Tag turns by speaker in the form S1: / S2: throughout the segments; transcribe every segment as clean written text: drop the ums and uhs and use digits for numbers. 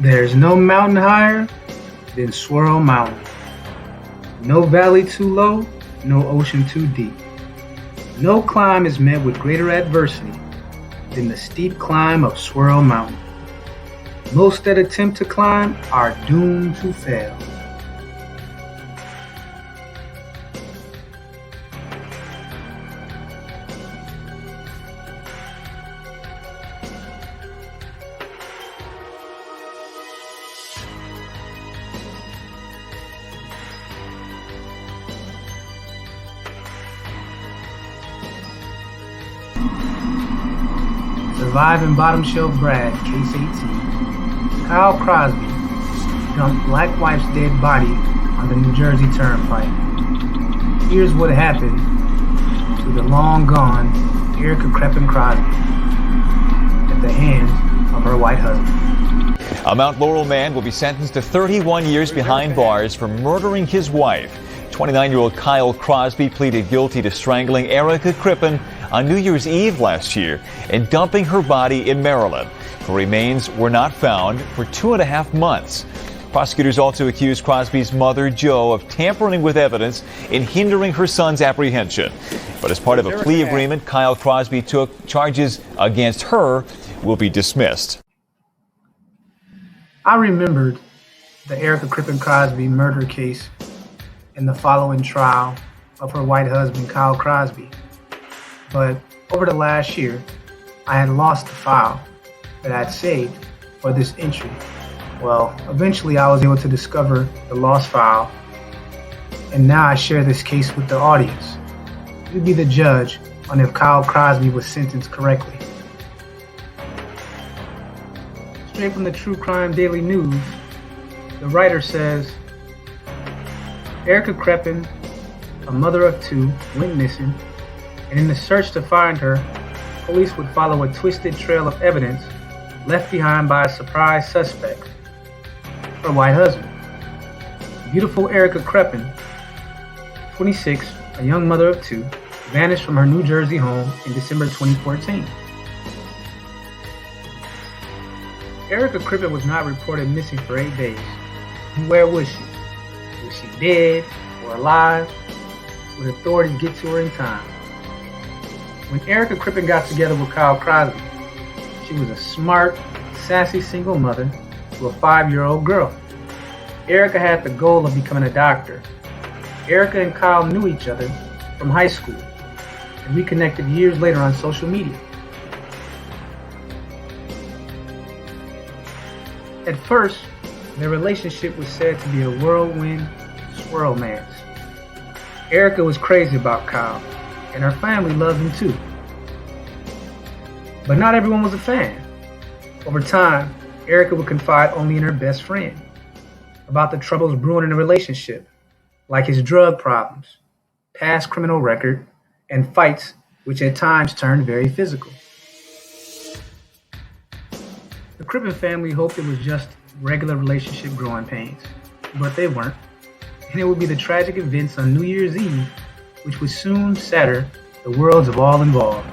S1: There's no mountain higher than Swirl Mountain. No valley too low, no ocean too deep. No climb is met with greater adversity than the steep climb of Swirl Mountain. Most that attempt to climb are doomed to fail. Surviving Bottom Shelf Brad, Case 18. Kyle Crosby dumped black wife's dead body on the New Jersey Turnpike. Here's what happened to the long-gone Erica Crippen Crosby at the hands of her white husband.
S2: A Mount Laurel man will be sentenced to 31 years behind bars for murdering his wife. 29-year-old Kyle Crosby pleaded guilty to strangling Erica Crippen on New Year's Eve last year and dumping her body in Maryland. Her remains were not found for 2.5 months. Prosecutors also accused Crosby's mother, Jo, of tampering with evidence and hindering her son's apprehension. But as part of a plea agreement Kyle Crosby took, charges against her will be dismissed.
S1: I remembered the Erica Crippen Crosby murder case and the following trial of her white husband, Kyle Crosby. But over the last year, I had lost the file that I had saved for this entry. Well, eventually I was able to discover the lost file, and now I share this case with the audience. You be the judge on if Kyle Crosby was sentenced correctly. Straight from the True Crime Daily News, the writer says, Erica Crippen, a mother of two, went missing, and in the search to find her, police would follow a twisted trail of evidence left behind by a surprise suspect, her white husband. Beautiful Erica Crippen, 26, a young mother of two, vanished from her New Jersey home in December 2014. Erica Crippen was not reported missing for 8 days. Where was she? Was she dead or alive? Would authorities get to her in time? When Erica Crippen got together with Kyle Crosby, she was a smart, sassy single mother to a 5-year-old girl. Erica had the goal of becoming a doctor. Erica and Kyle knew each other from high school and reconnected years later on social media. At first, their relationship was said to be a whirlwind swirlmance. Erica was crazy about Kyle, and her family loved him too. But not everyone was a fan. Over time, Erica would confide only in her best friend about the troubles brewing in the relationship, like his drug problems, past criminal record, and fights which at times turned very physical. The Crippen family hoped it was just regular relationship growing pains, but they weren't. And it would be the tragic events on New Year's Eve which would soon shatter the worlds of all involved.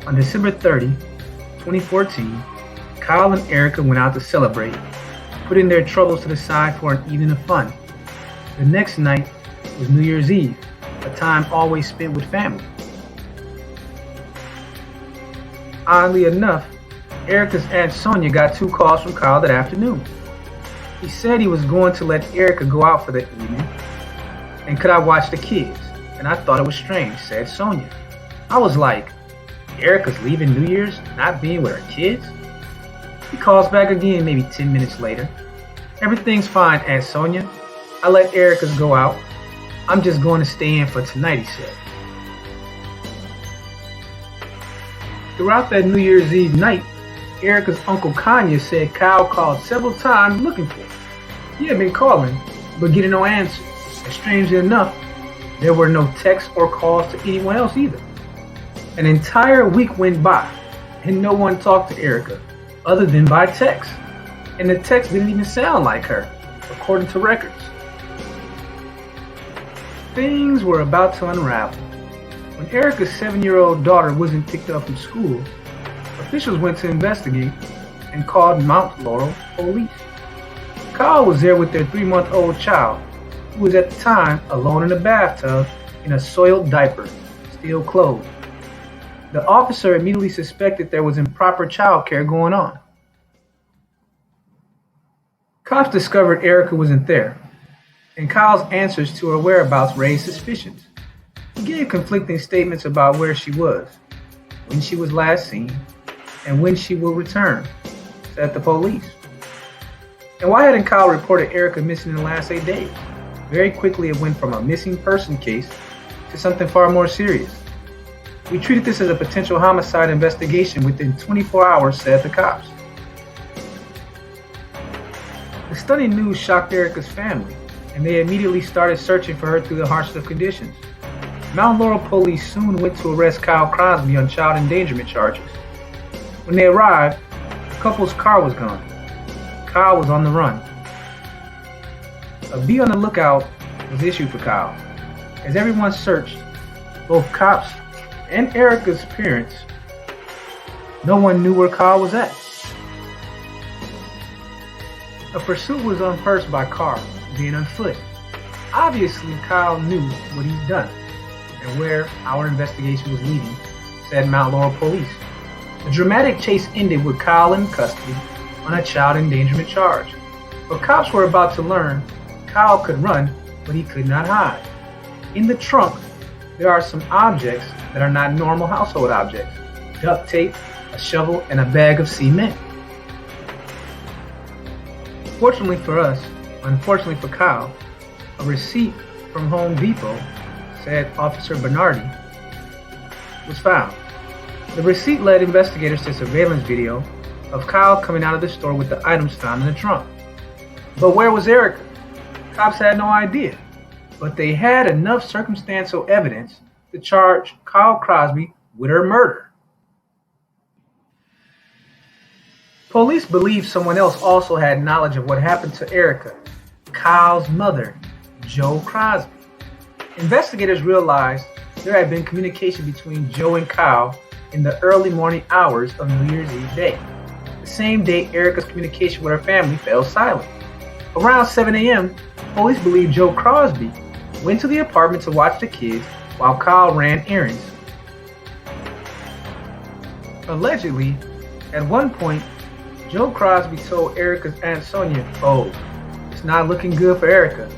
S1: On December 30, 2014, Kyle and Erica went out to celebrate, putting their troubles to the side for an evening of fun. The next night was New Year's Eve, a time always spent with family. Oddly enough, Erica's Aunt Sonia got 2 calls from Kyle that afternoon. He said he was going to let Erica go out for the evening, and could I watch the kids? And I thought it was strange, said Sonia. I was like, Erica's leaving New Year's, not being with her kids? He calls back again maybe 10 minutes later. Everything's fine, Aunt Sonia. I let Erica's go out. I'm just going to stay in for tonight, he said. Throughout that New Year's Eve night, Erica's Uncle Kanye said Kyle called several times looking for her. He had been calling, but getting no answer. And strangely enough, there were no texts or calls to anyone else either. An entire week went by, and no one talked to Erica, other than by text. And the text didn't even sound like her, according to records. Things were about to unravel. When Erica's 7-year-old daughter wasn't picked up from school, officials went to investigate and called Mount Laurel police. Kyle was there with their 3-month-old child, who was at the time alone in a bathtub in a soiled diaper, still clothed. The officer immediately suspected there was improper child care going on. Cops discovered Erica wasn't there, and Kyle's answers to her whereabouts raised suspicions. He gave conflicting statements about where she was, when she was last seen, and when she will return, said the police. And why hadn't Kyle reported Erica missing in the last 8 days? Very quickly it went from a missing person case to something far more serious. We treated this as a potential homicide investigation within 24 hours, said the cops. The stunning news shocked Erica's family, and they immediately started searching for her through the harshest of conditions. Mount Laurel police soon went to arrest Kyle Crosby on child endangerment charges. When they arrived, the couple's car was gone. Kyle was on the run. A be on the lookout was issued for Kyle. As everyone searched, both cops and Erica's parents, no one knew where Kyle was at. A pursuit was on first by car, then on foot. Obviously, Kyle knew what he'd done and where our investigation was leading, said Mount Laurel police. The dramatic chase ended with Kyle in custody on a child endangerment charge. But cops were about to learn Kyle could run, but he could not hide. In the trunk, there are some objects that are not normal household objects: duct tape, a shovel, and a bag of cement. Fortunately for us, unfortunately for Kyle, a receipt from Home Depot, said Officer Bernardi, was found. The receipt led investigators to surveillance video of Kyle coming out of the store with the items found in the trunk. But where was Erica? Cops had no idea, but they had enough circumstantial evidence to charge Kyle Crosby with her murder. Police believe someone else also had knowledge of what happened to Erica, Kyle's mother, Jo Crosby. Investigators realized there had been communication between Jo and Kyle in the early morning hours of New Year's Eve day, the same day Erica's communication with her family fell silent. Around 7 a.m., police believe Jo Crosby went to the apartment to watch the kids while Kyle ran errands. Allegedly, at one point, Jo Crosby told Erica's Aunt Sonia, "Oh, it's not looking good for Erica."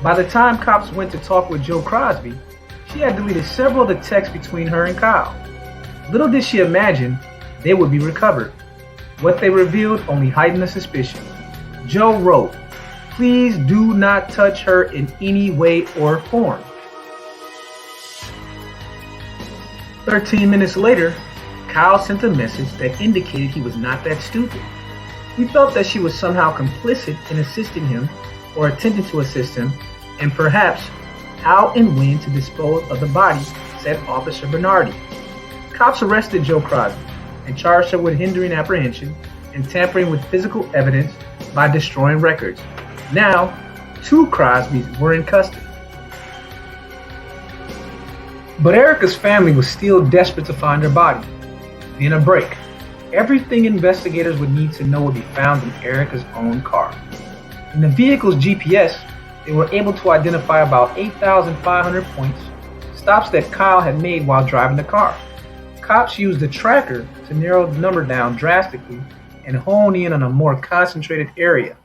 S1: By the time cops went to talk with Jo Crosby, she had deleted several of the texts between her and Kyle. Little did she imagine they would be recovered. What they revealed only heightened the suspicion. Jo wrote, "Please do not touch her in any way or form." 13 minutes later, Kyle sent a message that indicated he was not that stupid. He felt that she was somehow complicit in assisting him or attempting to assist him, and perhaps how and when to dispose of the body, said Officer Bernardi. Cops arrested Jo Crosby and charged her with hindering apprehension and tampering with physical evidence by destroying records. Now, 2 Crosbys were in custody. But Erica's family was still desperate to find her body. In a break, everything investigators would need to know would be found in Erica's own car. In the vehicle's GPS, they were able to identify about 8,500 points, stops that Kyle had made while driving the car. Cops used the tracker to narrow the number down drastically and hone in on a more concentrated area.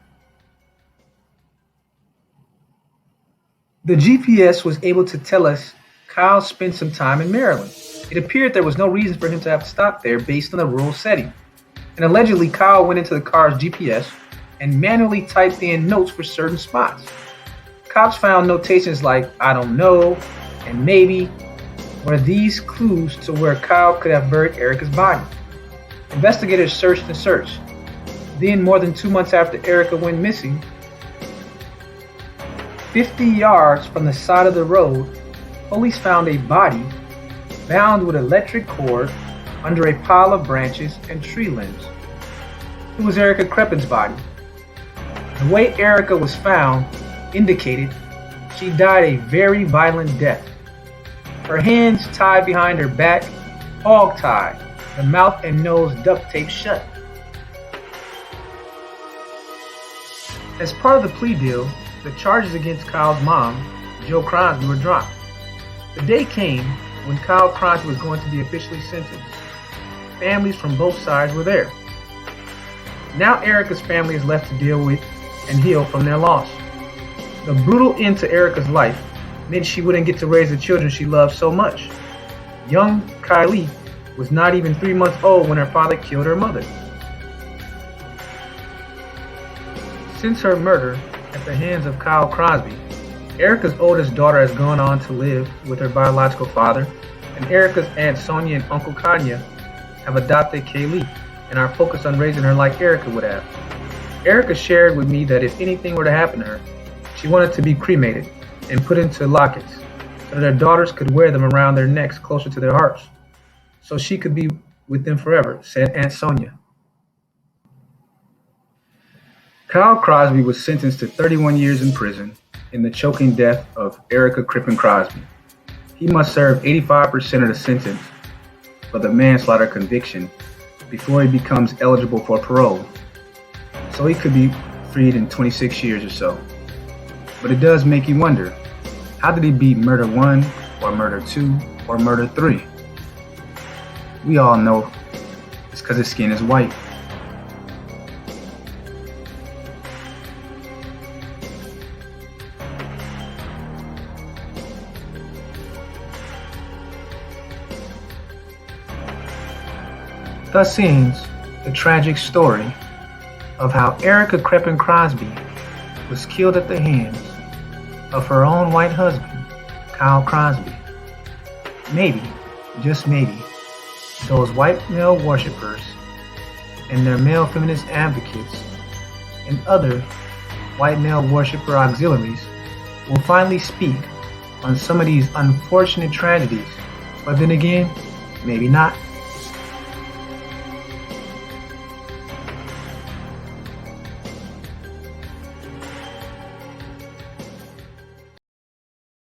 S1: The GPS was able to tell us Kyle spent some time in Maryland. It appeared there was no reason for him to have to stop there based on the rural setting. And allegedly, Kyle went into the car's GPS and manually typed in notes for certain spots. Cops found notations like "I don't know" and "maybe" were these clues to where Kyle could have buried Erica's body. Investigators searched and searched. Then, more than 2 months after Erica went missing, 50 yards from the side of the road, police found a body bound with electric cord under a pile of branches and tree limbs. It was Erica Crippen's body. The way Erica was found indicated she died a very violent death. Her hands tied behind her back, hog-tied, the mouth and nose duct taped shut. As part of the plea deal, the charges against Kyle's mom, Jill Crosby, were dropped. The day came when Kyle Crosby was going to be officially sentenced. Families from both sides were there. Now Erica's family is left to deal with and heal from their loss. The brutal end to Erica's life meant she wouldn't get to raise the children she loved so much. Young Kylie was not even 3 months old when her father killed her mother. Since her murder at the hands of Kyle Crosby, Erica's oldest daughter has gone on to live with her biological father, and Erica's Aunt Sonia and Uncle Kanya have adopted Kaylee and are focused on raising her like Erica would have. Erica shared with me that if anything were to happen to her, she wanted to be cremated and put into lockets so that her daughters could wear them around their necks closer to their hearts, so she could be with them forever, said Aunt Sonia. Kyle Crosby was sentenced to 31 years in prison in the choking death of Erica Crippen Crosby. He must serve 85% of the sentence for the manslaughter conviction before he becomes eligible for parole, so he could be freed in 26 years or so. But it does make you wonder, how did he beat murder 1 or murder 2 or murder 3? We all know it's because his skin is white. Thus ends the tragic story of how Erica Crippen Crosby was killed at the hands of her own white husband, Kyle Crosby. Maybe, just maybe, those white male worshippers and their male feminist advocates and other white male worshipper auxiliaries will finally speak on some of these unfortunate tragedies, but then again, maybe not.